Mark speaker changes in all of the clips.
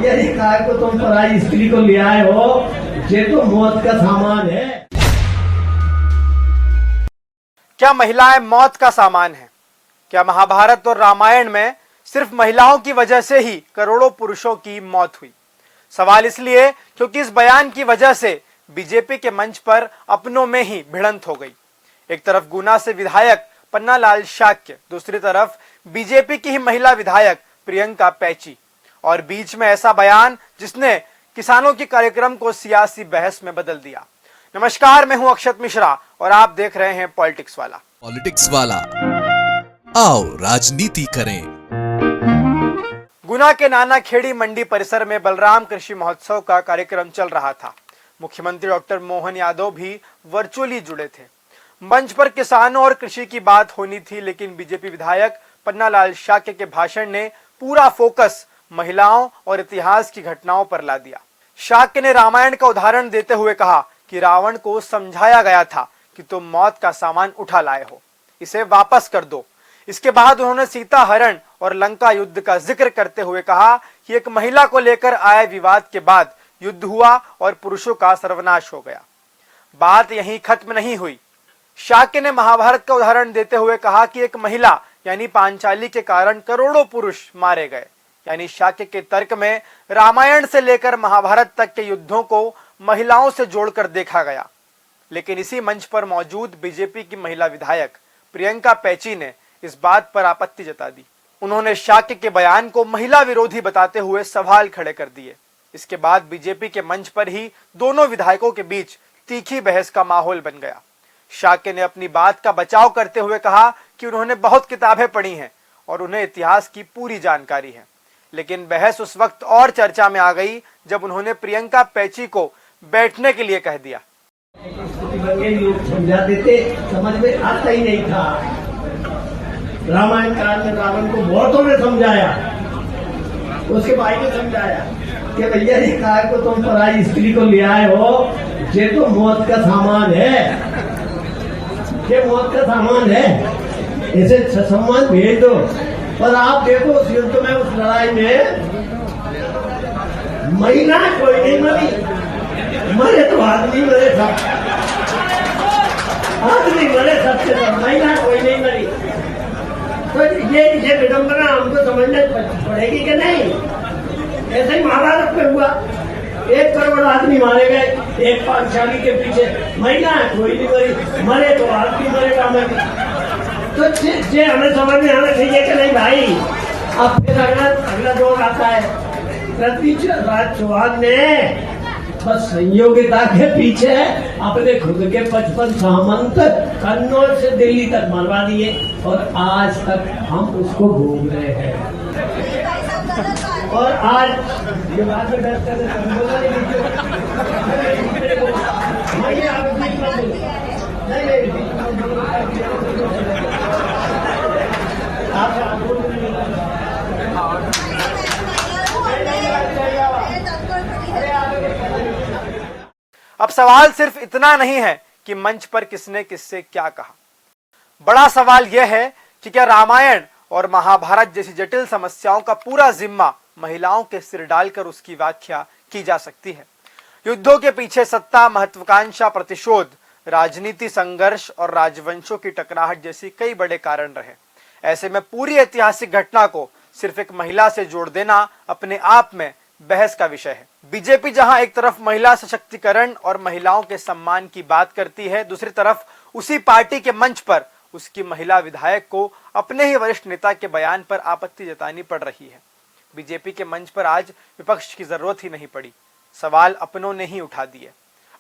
Speaker 1: भैया जी काय को तुम पराई स्त्री को ले आए हो, ये तो मौत का सामान है।
Speaker 2: क्या महिलाएं मौत का सामान है? क्या महाभारत और रामायण में सिर्फ महिलाओं की वजह से ही करोड़ों पुरुषों की मौत हुई? सवाल इसलिए क्योंकि इस बयान की वजह से बीजेपी के मंच पर अपनों में ही भिड़ंत हो गई। एक तरफ गुना से विधायक पन्नालाल शाक्य, दूसरी तरफ बीजेपी की ही महिला विधायक प्रियंका पैची, और बीच में ऐसा बयान जिसने किसानों के कार्यक्रम को सियासी बहस में बदल दिया। नमस्कार, मैं हूं अक्षत मिश्रा और आप देख रहे हैं पॉलिटिक्स वाला।
Speaker 3: पॉलिटिक्स वाला, आओ राजनीति करें।
Speaker 2: गुना के नाना खेड़ी मंडी परिसर में बलराम कृषि महोत्सव का कार्यक्रम चल रहा था। मुख्यमंत्री डॉक्टर मोहन यादव भी वर्चुअली जुड़े थे। मंच पर किसानों और कृषि की बात होनी थी, लेकिन बीजेपी विधायक पन्नालाल शाक्य के भाषण ने पूरा फोकस महिलाओं और इतिहास की घटनाओं पर ला दिया। शाक्य ने रामायण का उदाहरण देते हुए कहा कि रावण को समझाया गया था कि तुम मौत का सामान उठा लाए हो, इसे वापस कर दो। इसके बाद उन्होंने सीता हरण और लंका युद्ध का जिक्र करते हुए कहा कि एक महिला को लेकर आए विवाद के बाद युद्ध हुआ और पुरुषों का सर्वनाश हो गया। बात यहीं खत्म नहीं हुई। शाक्य ने महाभारत का उदाहरण देते हुए कहा कि एक महिला यानी पांचाली के कारण करोड़ों पुरुष मारे गए। यानी शाक्य के तर्क में रामायण से लेकर महाभारत तक के युद्धों को महिलाओं से जोड़कर देखा गया। लेकिन इसी मंच पर मौजूद बीजेपी की महिला विधायक प्रियंका पैची ने इस बात पर आपत्ति जता दी। उन्होंने शाक्य के बयान को महिला विरोधी बताते हुए सवाल खड़े कर दिए। इसके बाद बीजेपी के मंच पर ही दोनों विधायकों के बीच तीखी बहस का माहौल बन गया। शाक्य ने अपनी बात का बचाव करते हुए कहा कि उन्होंने बहुत किताबें पढ़ी हैं और उन्हें इतिहास की पूरी जानकारी है। लेकिन बहस उस वक्त और चर्चा में आ गई जब उन्होंने प्रियंका पैची को बैठने के लिए कह दिया।
Speaker 1: लोग समझाते थे, समझ में आता ही नहीं था। रामायण काल में रावण को बहुतों ने समझाया, उसके भाई ने समझाया कि भैया जी काय को तुम पराई स्त्री को ले आए हो, ये तो मौत का सामान है, ये मौत का सामान है, इसे सम्मान भेज दो। पर आप देखो उस युद्ध में, उस लड़ाई में महिला कोई नहीं मरी, मरे तो आदमी मरे सब, आदमी मरे सबसे सब, महिला कोई नहीं मरी। तो ये विडंबना हमको समझना पड़ेगी कि नहीं? ऐसे ही महाभारत में हुआ, 1 करोड़ आदमी मारे गए, एक पांचाली के पीछे महिला कोई नहीं मरी, मरे तो आदमी मरेगा मैं। तो ये हमें समझ में आना चाहिए कि नहीं भाई। अब फिर अगला दौर आता है। पृथ्वीराज चौहान ने बस संयोगिता के पीछे अपने खुद के 55 सामंत कन्नौज से दिल्ली तक मरवा दिए और आज तक हम उसको भोग रहे हैं। और आज ये बात में दर्ज करने
Speaker 2: अब सवाल सिर्फ इतना नहीं है कि मंच पर किसने किससे क्या कहा। बड़ा सवाल यह है कि क्या रामायण और महाभारत जैसी जटिल समस्याओं का पूरा जिम्मा महिलाओं के सिर डालकर उसकी व्याख्या की जा सकती है? युद्धों के पीछे सत्ता, महत्वाकांक्षा, प्रतिशोध, राजनीति, संघर्ष और राजवंशों की टकराहट जैसी कई बड़े कारण रहे। ऐसे में पूरी ऐतिहासिक घटना को सिर्फ एक महिला से जोड़ देना अपने आप में बहस का विषय है। बीजेपी जहां एक तरफ महिला सशक्तिकरण और महिलाओं के सम्मान की बात करती है, दूसरी तरफ उसी पार्टी के मंच पर उसकी महिला विधायक को अपने ही वरिष्ठ नेता के बयान पर आपत्ति जतानी पड़ रही है। बीजेपी के मंच पर आज विपक्ष की जरूरत ही नहीं पड़ी, सवाल अपनों ने ही उठा दिए।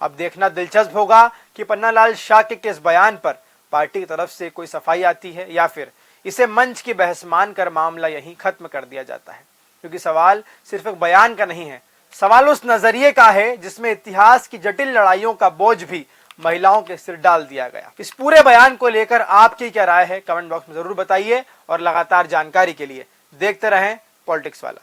Speaker 2: अब देखना दिलचस्प होगा कि पन्नालाल शाक्य के इस बयान पर पार्टी की तरफ से कोई सफाई आती है या फिर इसे मंच की बहस मानकर मामला यहीं खत्म कर दिया जाता है। क्योंकि सवाल सिर्फ एक बयान का नहीं है, सवाल उस नजरिए का है जिसमें इतिहास की जटिल लड़ाइयों का बोझ भी महिलाओं के सिर डाल दिया गया। इस पूरे बयान को लेकर आपकी क्या राय है, कमेंट बॉक्स में जरूर बताइए और लगातार जानकारी के लिए देखते रहें पॉलिटिक्स वाला।